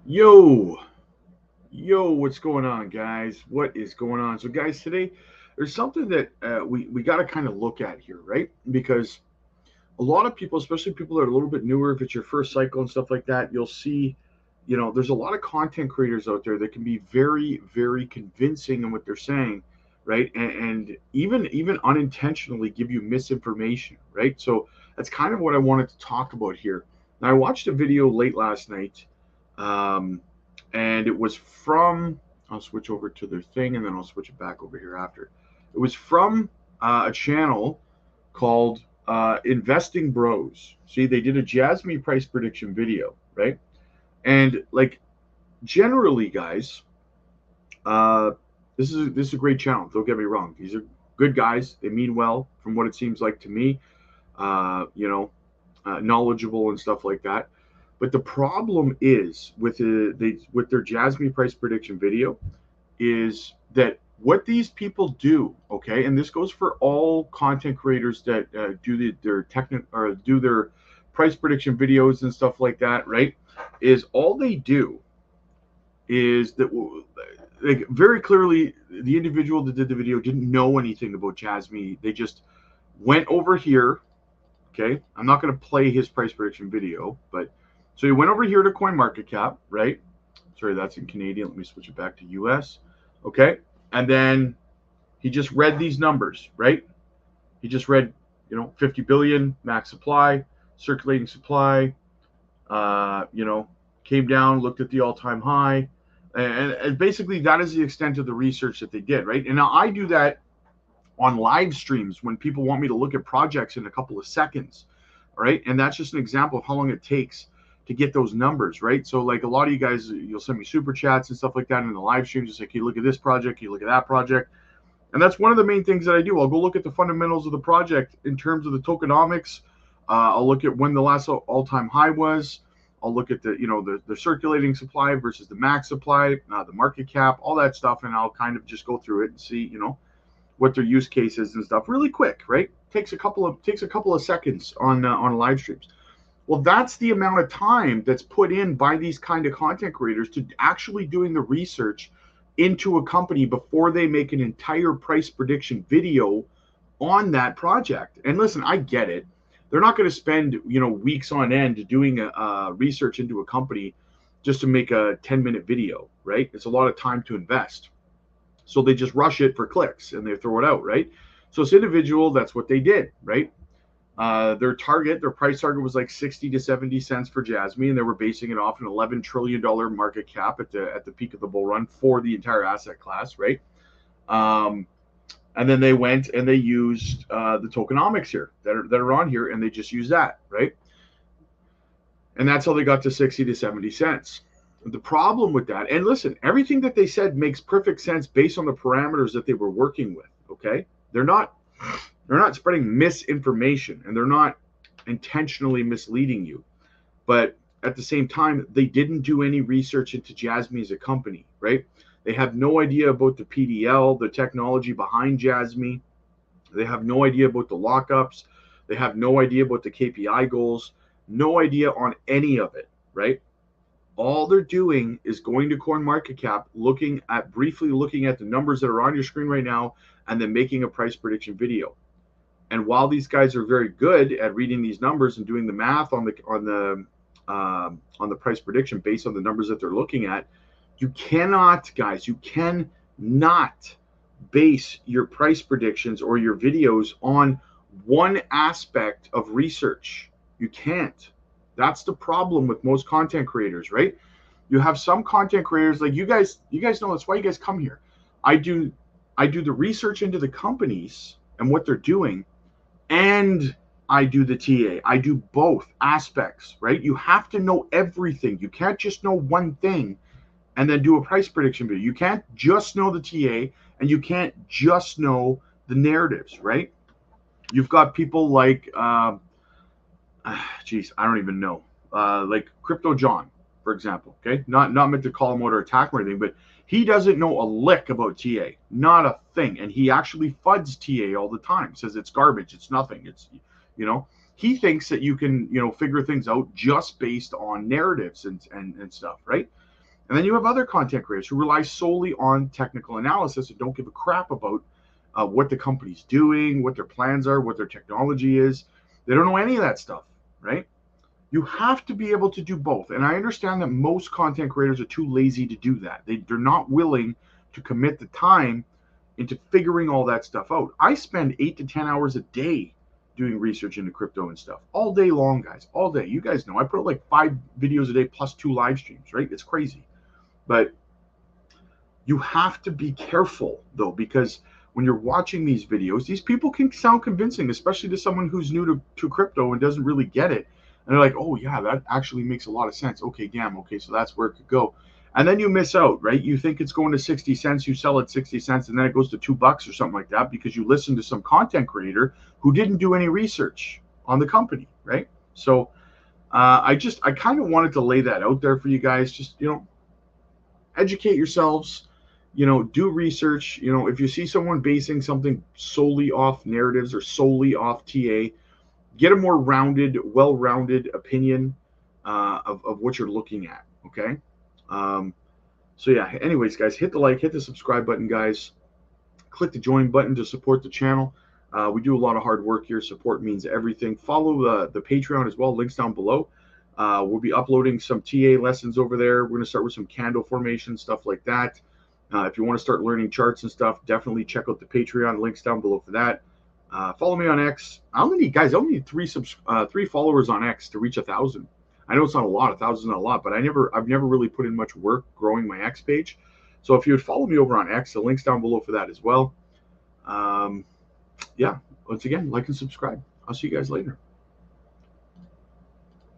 Yo, what's going on, guys? What is going on? So, guys, today there's something that we got to kind of look at here, right? Because a lot of people, especially people that are a little bit newer, if it's your first cycle and stuff like that, you'll see, there's a lot of content creators out there that can be very, very convincing in what they're saying, right? And even unintentionally give you misinformation, right? So that's kind of what I wanted to talk about here. Now, I watched a video late last night, um, and it was from. I'll switch over to their thing, and then I'll switch it back over here after. It was from a channel called Investing Bros. See, they did a Jasmy price prediction video, right? And like generally, guys, uh, this is a great channel. Don't get me wrong; these are good guys. They mean well, from what it seems like to me. Knowledgeable and stuff like that. But the problem is with their Jasmy price prediction video is that what these people do, okay, and this goes for all content creators that their technical or do their price prediction videos and stuff like that, right? Is all they do is that, like, very clearly the individual that did the video didn't know anything about Jasmy. They just went over here. Okay, I'm not going to play his price prediction video, but so he went over here to CoinMarketCap, right? Sorry, that's in Canadian. Let me switch it back to US. Okay, and then he just read these numbers, right? He just read, 50 billion max supply, circulating supply. Uh, you know, Came down, looked at the all-time high, and basically that is the extent of the research that they did, right? And now I do that on live streams when people want me to look at projects in a couple of seconds. All right. And that's just an example of how long it takes to get those numbers, right? So, like, a lot of you guys, you'll send me super chats and stuff like that in the live streams. Just like, can you look at this project? Can you look at that project? And that's one of the main things that I do. I'll go look at the fundamentals of the project in terms of the tokenomics. I'll look at when the last all-time high was. I'll look at the circulating supply versus the max supply, the market cap, all that stuff, and I'll kind of just go through it and see, what their use cases and stuff really quick, right? Takes a couple of seconds on live streams. Well, that's the amount of time that's put in by these kind of content creators to actually doing the research into a company before they make an entire price prediction video on that project. And listen, I get it. They're not going to spend weeks on end doing a research into a company just to make a 10-minute video, right? It's a lot of time to invest. So they just rush it for clicks and they throw it out, right? So this individual, that's what they did, right? Their price target was like 60 to 70 cents for Jasmy, and they were basing it off an $11 trillion market cap at the peak of the bull run for the entire asset class, right? And then they went and they used the tokenomics here that are on here, and they just used that, right? And that's how they got to 60 to 70 cents. The problem with that, and listen, everything that they said makes perfect sense based on the parameters that they were working with. Okay, they're not spreading misinformation, and they're not intentionally misleading you. But at the same time, they didn't do any research into Jasmy as a company, right? They have no idea about the PDL, the technology behind Jasmy. They have no idea about the lockups. They have no idea about the KPI goals. No idea on any of it, right? All they're doing is going to CoinMarketCap, briefly looking at the numbers that are on your screen right now, and then making a price prediction video. And while these guys are very good at reading these numbers and doing the math on the price prediction based on the numbers that they're looking at, you cannot base your price predictions or your videos on one aspect of research. You can't. That's the problem with most content creators, right? You have some content creators like you guys know that's why you guys come here. I do the research into the companies and what they're doing, and I do the TA. I do both aspects, right? You have to know everything. You can't just know one thing and then do a price prediction video. You can't just know the TA, and you can't just know the narratives, right? You've got people like geez, I don't even know. Like Crypto John, for example. Okay, not meant to call him out or attack him or anything, but he doesn't know a lick about TA, not a thing, and he actually fuds TA all the time. Says it's garbage, it's nothing. He thinks that you can figure things out just based on narratives and stuff, right? And then you have other content creators who rely solely on technical analysis and don't give a crap about what the company's doing, what their plans are, what their technology is. They don't know any of that stuff, right? You have to be able to do both. And I understand that most content creators are too lazy to do that. They're not willing to commit the time into figuring all that stuff out. I spend 8 to 10 hours a day doing research into crypto and stuff all day long, guys, all day. You guys know I put out like 5 videos a day plus 2 live streams, right? It's crazy. But you have to be careful though, because when you're watching these videos, these people can sound convincing, especially to someone who's new to crypto and doesn't really get it. And they're like, oh yeah, that actually makes a lot of sense. Okay, damn, okay, so that's where it could go. And then you miss out, right? You think it's going to 60 cents, you sell it 60 cents, and then it goes to $2 or something like that because you listen to some content creator who didn't do any research on the company, right? So I kind of wanted to lay that out there for you guys. Just, educate yourselves, do research. If you see someone basing something solely off narratives or solely off TA, get a more well-rounded opinion of what you're looking at. Okay. So yeah, anyways, guys, hit the like, hit the subscribe button, guys. Click the join button to support the channel. We do a lot of hard work here. Support means everything. Follow the Patreon as well. Links down below. We'll be uploading some TA lessons over there. We're going to start with some candle formation, stuff like that. If you want to start learning charts and stuff, definitely check out the Patreon. Links down below for that. Follow me on X. I only need 3 followers on X to reach 1,000. I know it's not a lot. 1,000 is not a lot, but I've never really put in much work growing my X page. So if you would follow me over on X, the link's down below for that as well. Yeah, once again, like and subscribe. I'll see you guys later.